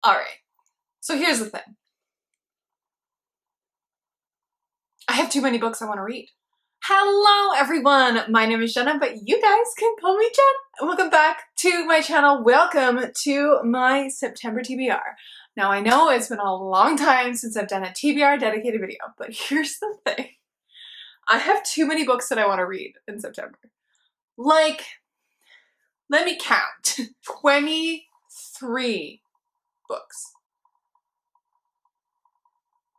Alright, so here's the thing. I have too many books I want to read. Hello everyone, my name is Jenna, but you guys can call me Jen. Welcome back to my channel. Welcome to my September TBR. Now I know it's been a long time since I've done a TBR dedicated video, but here's the thing. I have too many books that I want to read in September. Like, let me count. 23 books.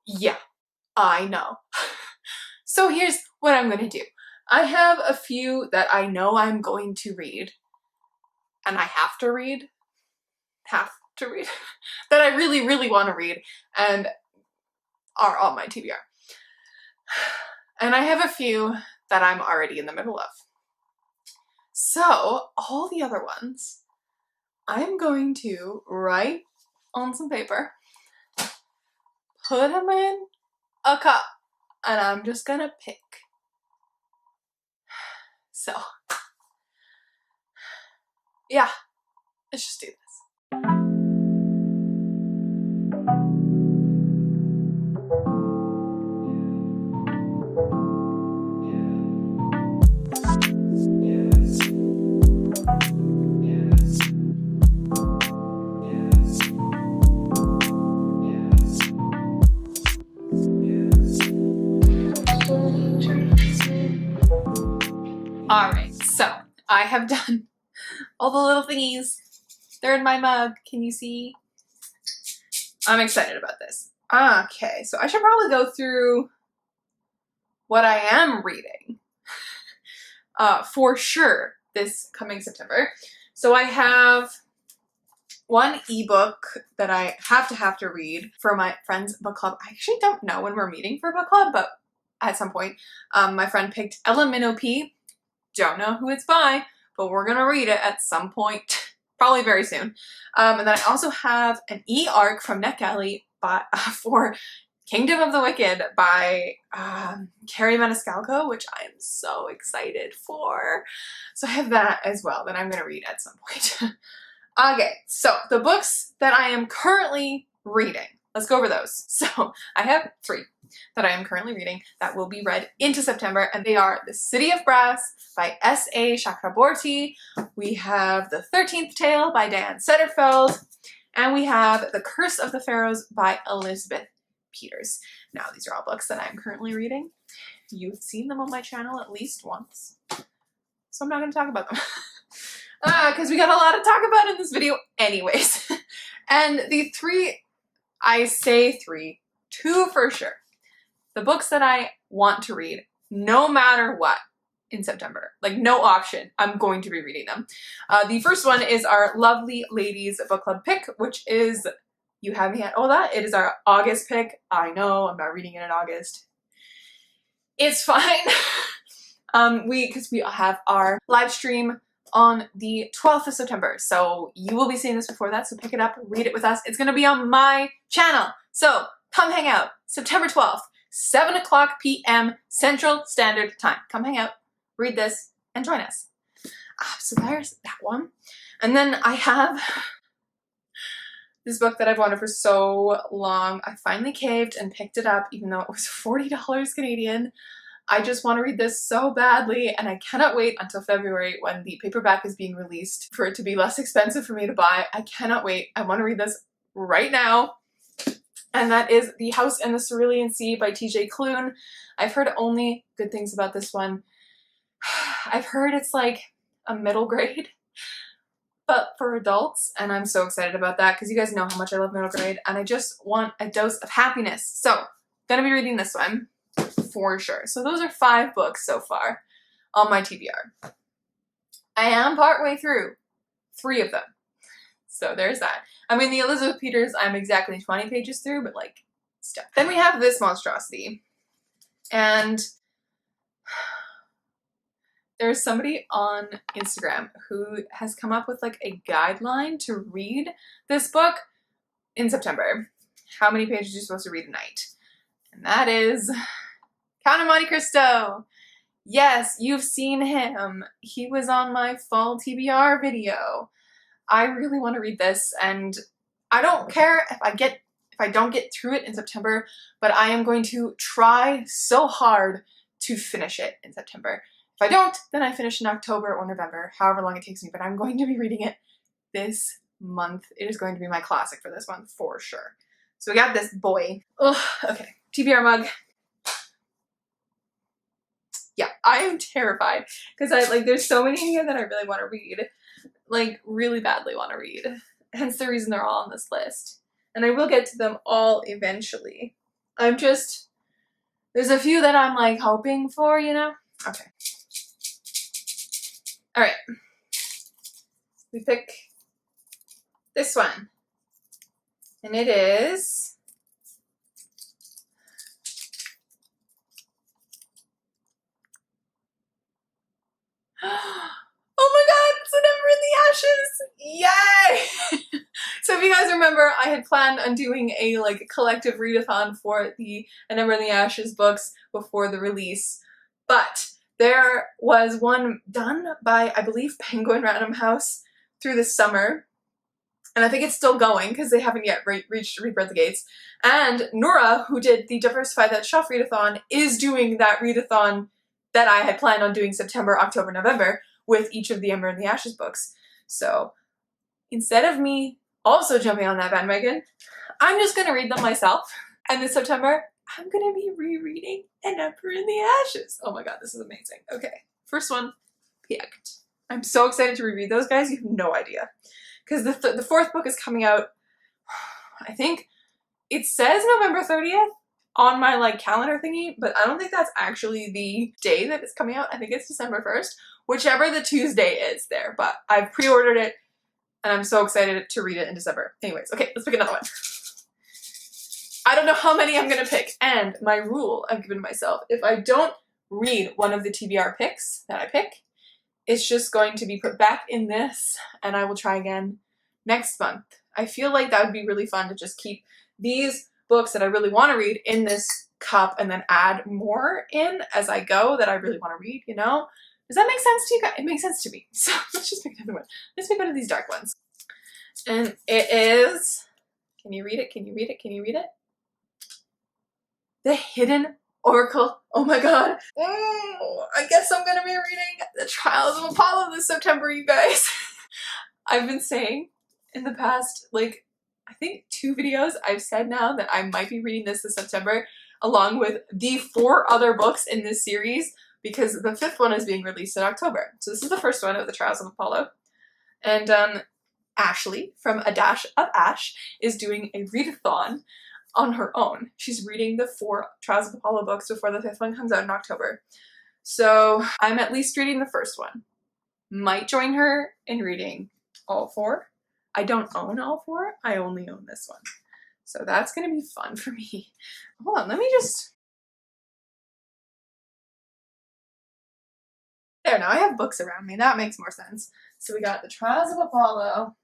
Yeah, I know. So here's what I'm going to do. I have a few that I know I'm going to read, and I have to read, that I really, really want to read, and are on my TBR. And I have a few that I'm already in the middle of. So all the other ones, I'm going to write on some paper, put them in a cup, and I'm just gonna pick. So, yeah, let's just do this. Alright, so I have done all the little thingies. They're in my mug. Can you see? I'm excited about this. Okay, so I should probably go through what I am reading for sure this coming September. So I have one ebook that I have to read for my friend's book club. I actually don't know when we're meeting for book club, but at some point. My friend picked Ella Minnow P. Don't know who it's by, but we're gonna read it at some point, probably very soon. And then I also have an e-arc from NetGalley for Kingdom of the Wicked by Carrie Maniscalco, which I am so excited for. So I have that as well that I'm gonna read at some point. Okay, so the books that I am currently reading, let's go over those. So I have 3 that I am currently reading that will be read into September, and they are The City of Brass by S.A. Chakraborty, we have The 13th Tale by Dan Setterfeld, and we have The Curse of the Pharaohs by Elizabeth Peters. Now, these are all books that I'm currently reading. You've seen them on my channel at least once, so I'm not going to talk about them. Because we got a lot to talk about in this video anyways. And the 3, I say 3, 2 for sure. The books that I want to read, no matter what, in September. Like, no option. I'm going to be reading them. The first one is our Lovely Ladies book club pick, which is You Have Me at Ola. It is our August pick. I know, I'm not reading it in August. It's fine. Because we have our live stream on the 12th of September. So you will be seeing this before that, so pick it up, read it with us. It's going to be on my channel. So come hang out. September 12th, 7 o'clock p.m. Central Standard Time. Come hang out, read this, and join us. So there's that one. And then I have this book that I've wanted for so long. I finally caved and picked it up, even though it was $40 Canadian. I just want to read this so badly, and I cannot wait until February when the paperback is being released for it to be less expensive for me to buy. I cannot wait. I want to read this right now. And that is The House in the Cerulean Sea by TJ Klune. I've heard only good things about this one. I've heard it's like a middle grade, but for adults, and I'm so excited about that because you guys know how much I love middle grade, and I just want a dose of happiness. So, gonna be reading this one for sure. So those are 5 books so far on my TBR. I am partway through 3 of them. So there's that. I mean, the Elizabeth Peters, I'm exactly 20 pages through, but like, stuff. Then we have this monstrosity. And there's somebody on Instagram who has come up with like a guideline to read this book in September. How many pages are you supposed to read a night? And that is Count of Monte Cristo. Yes, you've seen him. He was on my fall TBR video. I really want to read this, and I don't care if I don't get through it in September, but I am going to try so hard to finish it in September. If I don't, then I finish in October or November, however long it takes me, but I'm going to be reading it this month. It is going to be my classic for this month for sure. So we got this boy. Oh, okay. TBR mug. Yeah, I am terrified because there's so many in here that I really want to read. Like, really badly want to read. Hence the reason they're all on this list. And I will get to them all eventually. There's a few that I'm like hoping for, you know? Okay. All right. We pick this one. And it is oh my god, September in the Ashes! Yay! So if you guys remember, I had planned on doing a like collective readathon for the A Number in the Ashes books before the release, but there was one done by, I believe, Penguin Random House through the summer, and I think it's still going because they haven't yet reached Read the Gates. And Nora, who did the Diversify That Shelf readathon, is doing that readathon that I had planned on doing September, October, November with each of the Ember in the Ashes books. So instead of me also jumping on that bandwagon, I'm just going to read them myself. And this September, I'm going to be rereading An Ember in the Ashes. Oh my god, this is amazing. Okay, first one, picked. I'm so excited to reread those, guys. You have no idea. Because the fourth book is coming out, I think it says November 30th on my like calendar thingy, but I don't think that's actually the day that it's coming out. I think it's December 1st, whichever the Tuesday is there, but I've pre-ordered it and I'm so excited to read it in December. Anyways, okay, let's pick another one. I don't know how many I'm gonna pick, and my rule I've given myself, if I don't read one of the TBR picks that I pick, it's just going to be put back in this and I will try again next month. I feel like that would be really fun to just keep these books that I really want to read in this cup and then add more in as I go that I really want to read, you know? Does that make sense to you guys? It makes sense to me. So let's just pick another one. Let's pick one of these dark ones. And it is, can you read it? Can you read it? Can you read it? The Hidden Oracle. Oh my god. I guess I'm gonna be reading The Trials of Apollo this September, you guys. I've been saying in the past, like, I think 2 videos, I've said now that I might be reading this September along with the 4 other books in this series because the 5th one is being released in October. So this is the first one of The Trials of Apollo. And Ashley from A Dash of Ash is doing a readathon on her own. She's reading the 4 Trials of Apollo books before the 5th one comes out in October. So I'm at least reading the first one. Might join her in reading all 4. I don't own all 4. I only own this one. So that's going to be fun for me. Hold on, let me just... There, now I have books around me. That makes more sense. So we got The Trials of Apollo.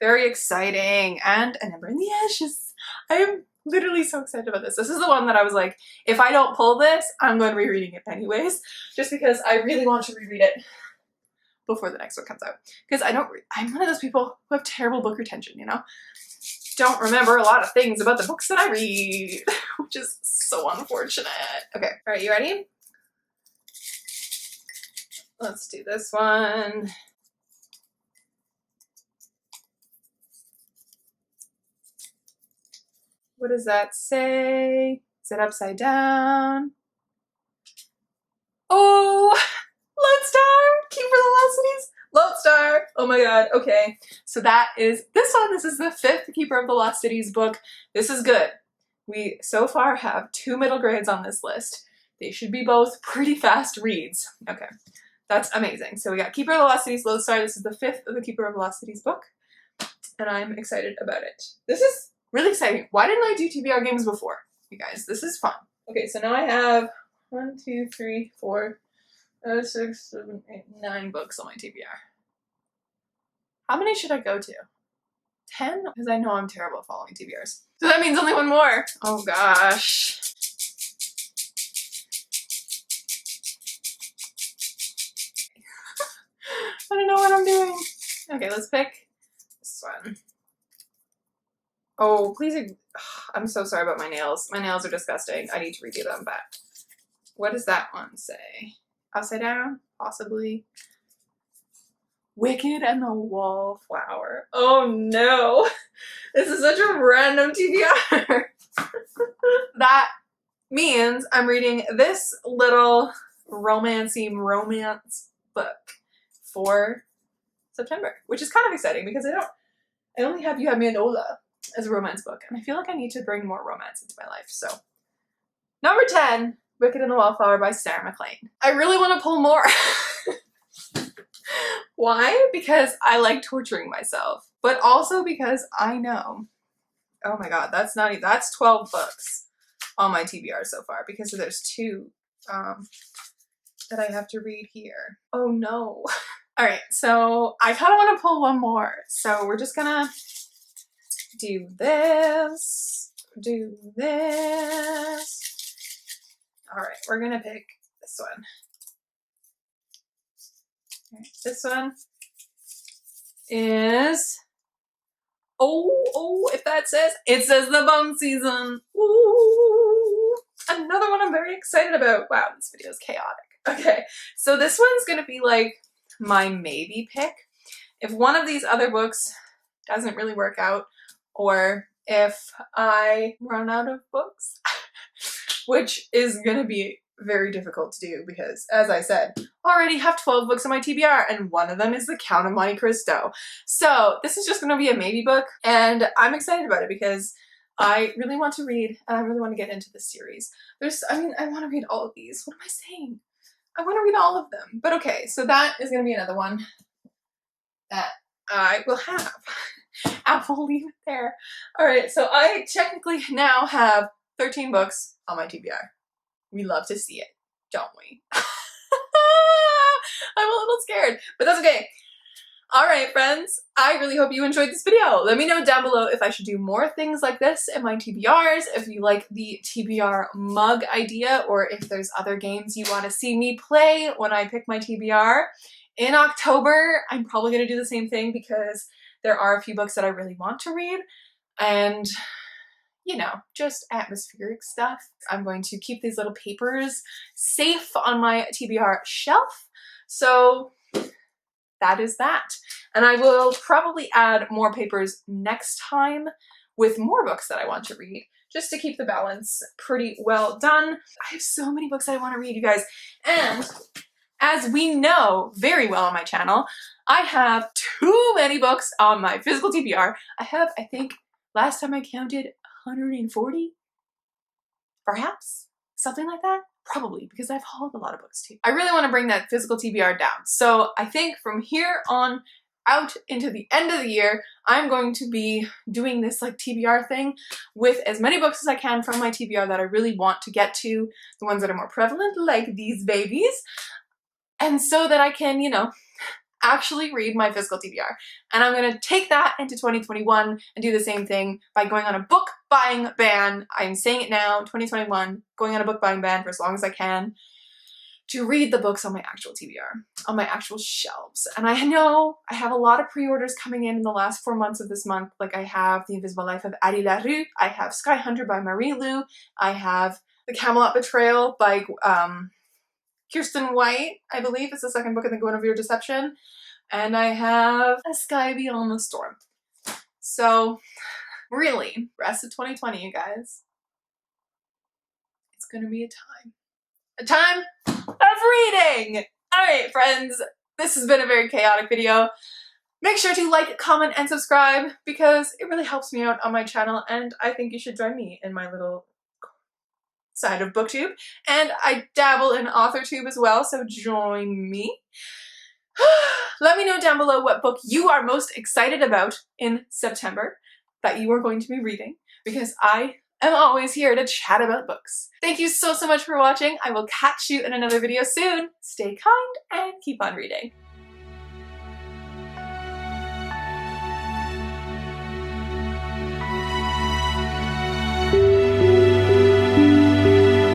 Very exciting. And An Ember in the Ashes. I am literally so excited about this. This is the one that I was like, if I don't pull this, I'm going to be reading it anyways. Just because I really want to reread it before the next one comes out. Because I'm one of those people who have terrible book retention, you know? Don't remember a lot of things about the books that I read, which is so unfortunate. Okay, all right, you ready? Let's do this one. What does that say? Is it upside down? Oh, Lodestar! Keeper of the Lost Cities! Lodestar! Oh my god, okay. So that is this one. This is the 5th Keeper of the Lost Cities book. This is good. We so far have 2 middle grades on this list. They should be both pretty fast reads. Okay, that's amazing. So we got Keeper of the Lost Cities, Lodestar. This is the 5th of the Keeper of the Lost Cities book. And I'm excited about it. This is really exciting. Why didn't I do TBR games before? You guys, this is fun. Okay, so now I have 1, 2, 3, 4, 6, 7, 8, 9 books on my TBR. How many should I go to? 10? Because I know I'm terrible at following TBRs. So that means only 1 more. Oh gosh. I don't know what I'm doing. Okay, let's pick this one. Oh, please. I'm so sorry about my nails. My nails are disgusting. I need to redo them back. What does that one say? Upside down? Possibly. Wicked and the Wallflower. Oh no. This is such a random TBR. That means I'm reading this little romancy romance book for September, which is kind of exciting because I only have You Have Me and Ola as a romance book, and I feel like I need to bring more romance into my life. So, number 10, Wicked and the Wallflower by Sarah MacLean. I really want to pull more. Why? Because I like torturing myself, but also because I know, oh my god, that's 12 books on my TBR so far, because there's 2 that I have to read here. Oh no. All right, so I kind of want to pull one more. So we're just gonna do this. All right, we're gonna pick this one. All right, this one is, if that says, it says The Bone Season. Ooh, another one I'm very excited about. Wow, this video is chaotic. Okay, so this one's gonna be like my maybe pick. If one of these other books doesn't really work out, or if I run out of books, which is gonna be very difficult to do because, as I said, already have 12 books on my TBR and one of them is The Count of Monte Cristo. So this is just gonna be a maybe book, and I'm excited about it because I really want to read and I really want to get into this series. I want to read all of these. What am I saying? I want to read all of them. But okay, so that is going to be another one that I will have. I will leave it there. All right, so I technically now have 13 books on my TBR. We love to see it, don't we? I'm a little scared, but that's okay. All right, friends, I really hope you enjoyed this video. Let me know down below if I should do more things like this in my TBRs, if you like the TBR mug idea, or if there's other games you want to see me play when I pick my TBR. In October, I'm probably going to do the same thing because there are a few books that I really want to read, and you know, just atmospheric stuff. I'm going to keep these little papers safe on my TBR shelf, so that is that. And I will probably add more papers next time with more books that I want to read, just to keep the balance pretty well done. I have so many books I want to read, you guys. And as we know very well on my channel, I have too many books on my physical TBR. I have, I think, last time I counted, 140? Perhaps? Something like that? Probably, because I've hauled a lot of books too. I really want to bring that physical TBR down. So I think from here on out into the end of the year, I'm going to be doing this like TBR thing with as many books as I can from my TBR that I really want to get to, the ones that are more prevalent, like these babies, and so that I can, you know, actually read my physical TBR. And I'm going to take that into 2021 and do the same thing by going on a book buying ban. I'm saying it now, 2021, going on a book buying ban for as long as I can to read the books on my actual TBR, on my actual shelves. And I know I have a lot of pre-orders coming in the last 4 months of this month. Like I have The Invisible Life of Addie LaRue, I have Sky Hunter by Marie Lu, I have The Camelot Betrayal by Kirsten White, I believe. It's the second book in the Guinevere Deception. And I have A Sky Beyond the Storm. So, really, rest of 2020, you guys. It's gonna be a time of reading! Alright, friends, this has been a very chaotic video. Make sure to like, comment, and subscribe because it really helps me out on my channel, and I think you should join me in my little side of booktube. And I dabble in authortube as well, so join me. Let me know down below what book you are most excited about in September that you are going to be reading, because I am always here to chat about books. Thank you so much for watching. I will catch you in another video soon. Stay kind and keep on reading.